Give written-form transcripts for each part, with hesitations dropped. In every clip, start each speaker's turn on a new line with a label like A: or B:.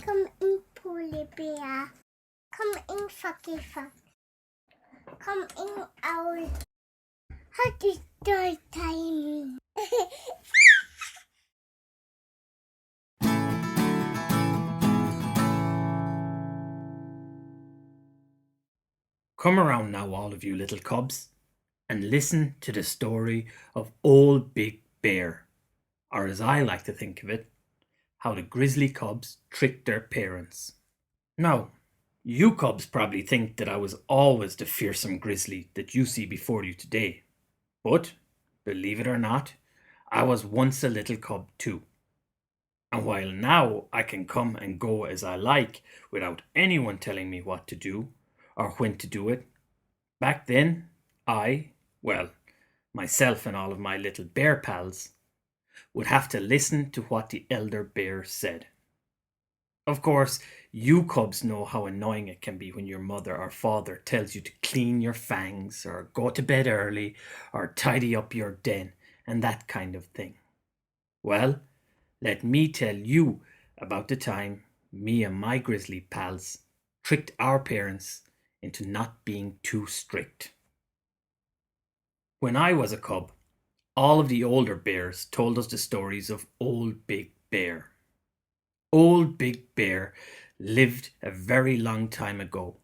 A: Come in, Polly Bear. Come in, Fucky Fuck. Come in, Owl. Happy story time.
B: Come around now, all of you little cubs, and listen to the story of Old Big Bear, or as I like to think of it, how the grizzly cubs tricked their parents. Now, you cubs probably think that I was always the fearsome grizzly that you see before you today. But, believe it or not, I was once a little cub too. And while now I can come and go as I like without anyone telling me what to do or when to do it, back then myself and all of my little bear pals, would have to listen to what the elder bear said. Of course, you cubs know how annoying it can be when your mother or father tells you to clean your fangs or go to bed early or tidy up your den and that kind of thing. Well, let me tell you about the time me and my grizzly pals tricked our parents into not being too strict. When I was a cub, all of the older bears told us the stories of Old Big Bear. Old Big Bear lived a very long time ago,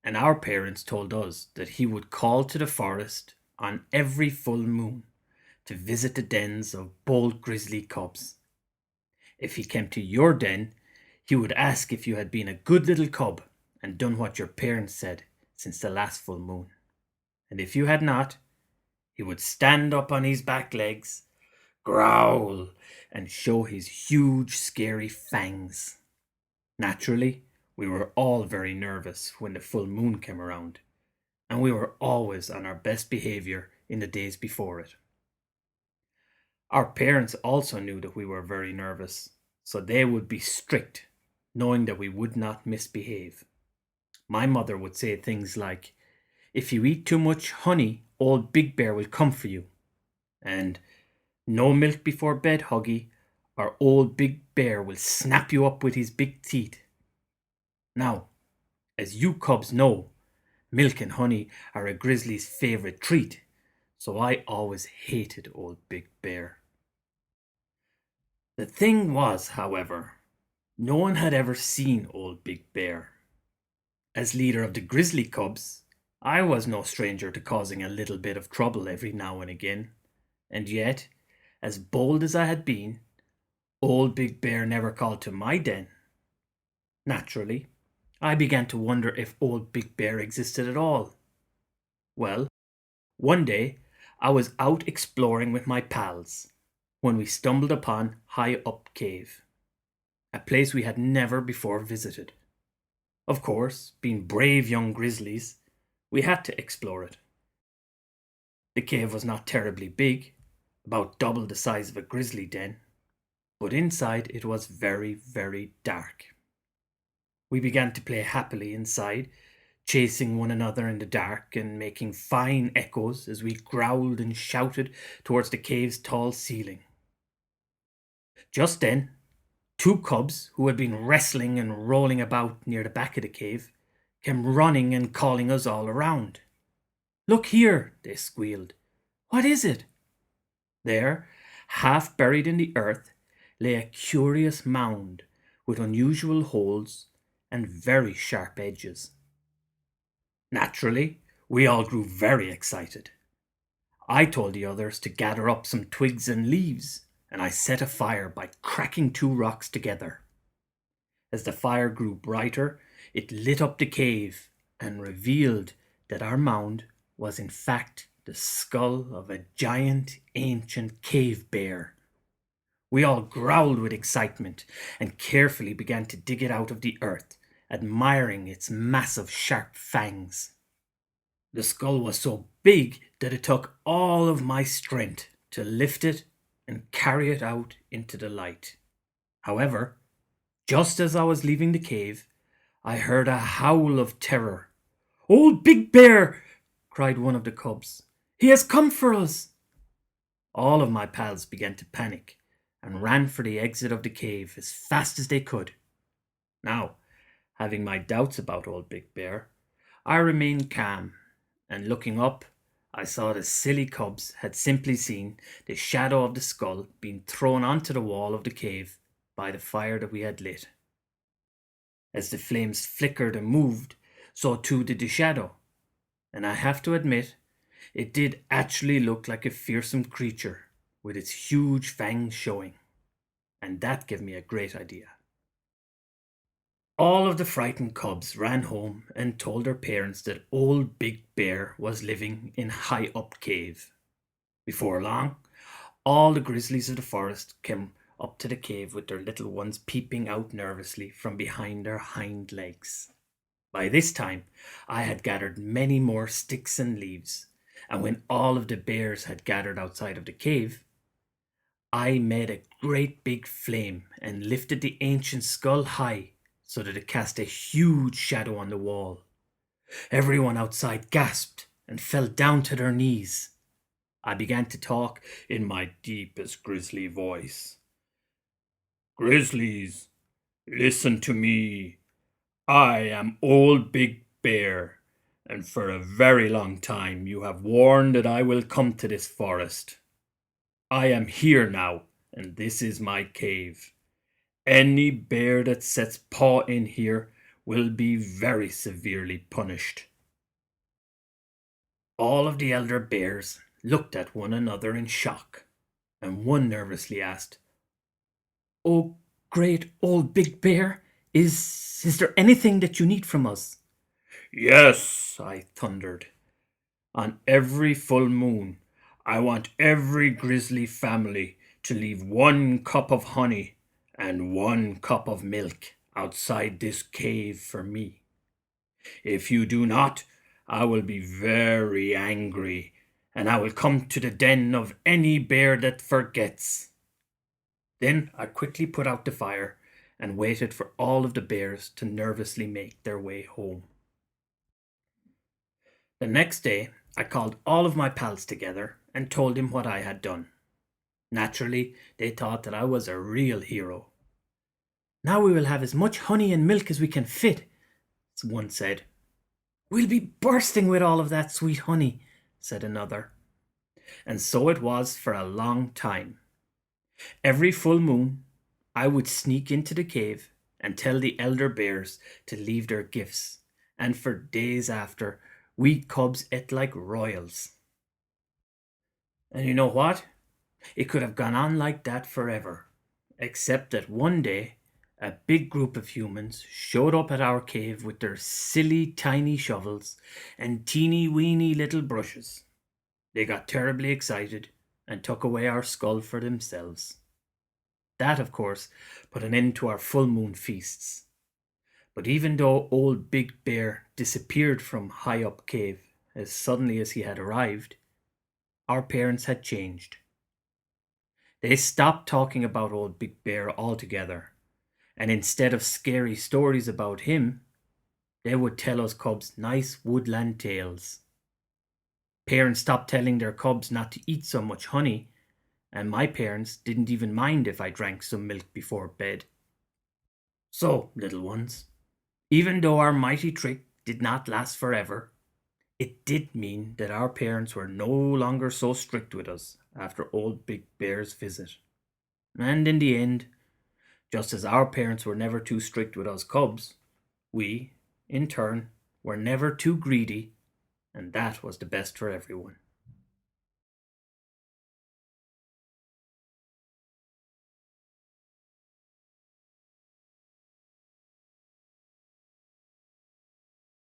B: and our parents told us that he would call to the forest on every full moon to visit the dens of bold grizzly cubs. If he came to your den, he would ask if you had been a good little cub and done what your parents said since the last full moon. And if you had not, he would stand up on his back legs, growl, and show his huge, scary fangs. Naturally, we were all very nervous when the full moon came around, and we were always on our best behavior in the days before it. Our parents also knew that we were very nervous, so they would be strict, knowing that we would not misbehave. My mother would say things like, "If you eat too much honey, Old Big Bear will come for you," and "No milk before bed, Huggy, or Old Big Bear will snap you up with his big teeth." Now, as you cubs know, milk and honey are a grizzly's favorite treat, so I always hated Old Big Bear. The thing was, however, no one had ever seen Old Big Bear. As leader of the grizzly cubs, I was no stranger to causing a little bit of trouble every now and again, and yet, as bold as I had been, Old Big Bear never called to my den. Naturally, I began to wonder if Old Big Bear existed at all. Well, one day I was out exploring with my pals when we stumbled upon High Up Cave, a place we had never before visited. Of course, being brave young grizzlies, we had to explore it. The cave was not terribly big, about double the size of a grizzly den, but inside it was very, very dark. We began to play happily inside, chasing one another in the dark and making fine echoes as we growled and shouted towards the cave's tall ceiling. Just then, two cubs who had been wrestling and rolling about near the back of the cave came running and calling us all around. "Look here," they squealed. "What is it?" There, half buried in the earth, lay a curious mound with unusual holes and very sharp edges. Naturally, we all grew very excited. I told the others to gather up some twigs and leaves, and I set a fire by cracking two rocks together. As the fire grew brighter, it lit up the cave and revealed that our mound was in fact the skull of a giant ancient cave bear. We all growled with excitement and carefully began to dig it out of the earth, admiring its massive sharp fangs. The skull was so big that it took all of my strength to lift it and carry it out into the light. However, just as I was leaving the cave, I heard a howl of terror. "Old Big Bear!" cried one of the cubs. "He has come for us!" All of my pals began to panic and ran for the exit of the cave as fast as they could. Now, having my doubts about old Big Bear, I remained calm, and looking up, I saw the silly cubs had simply seen the shadow of the skull being thrown onto the wall of the cave by the fire that we had lit. As the flames flickered and moved, so too did the shadow, and I have to admit, it did actually look like a fearsome creature with its huge fangs showing, and that gave me a great idea. All of the frightened cubs ran home and told their parents that old Big Bear was living in High Up Cave. Before long, all the grizzlies of the forest came up to the cave with their little ones peeping out nervously from behind their hind legs. By this time, I had gathered many more sticks and leaves, and when all of the bears had gathered outside of the cave, I made a great big flame and lifted the ancient skull high so that it cast a huge shadow on the wall. Everyone outside gasped and fell down to their knees. I began to talk in my deepest grizzly voice. Grizzlies, listen to me. I am Old Big Bear, and for a very long time you have warned that I will come to this forest. I am here now, and this is my cave. Any bear that sets paw in here will be very severely punished. All of the elder bears looked at one another in shock, and one nervously asked, "Oh, great old Big Bear, is there anything that you need from us?" "Yes," I thundered. "On every full moon, I want every grizzly family to leave 1 cup of honey and 1 cup of milk outside this cave for me. If you do not, I will be very angry, and I will come to the den of any bear that forgets." Then I quickly put out the fire and waited for all of the bears to nervously make their way home. The next day, I called all of my pals together and told them what I had done. Naturally, they thought that I was a real hero. "Now we will have as much honey and milk as we can fit," one said. "We'll be bursting with all of that sweet honey," said another. And so it was for a long time. Every full moon, I would sneak into the cave and tell the elder bears to leave their gifts, and for days after, we cubs ate like royals. And you know what? It could have gone on like that forever, except that one day, a big group of humans showed up at our cave with their silly tiny shovels and teeny weeny little brushes. They got terribly excited and took away our skull for themselves. That, of course, put an end to our full moon feasts. But even though old Big Bear disappeared from High Up Cave as suddenly as he had arrived, our parents had changed. They stopped talking about old Big Bear altogether, and instead of scary stories about him, they would tell us cubs nice woodland tales. Parents stopped telling their cubs not to eat so much honey, and my parents didn't even mind if I drank some milk before bed. So, little ones, even though our mighty trick did not last forever, it did mean that our parents were no longer so strict with us after old Big Bear's visit. And in the end, just as our parents were never too strict with us cubs, we, in turn, were never too greedy, and that was the best for everyone.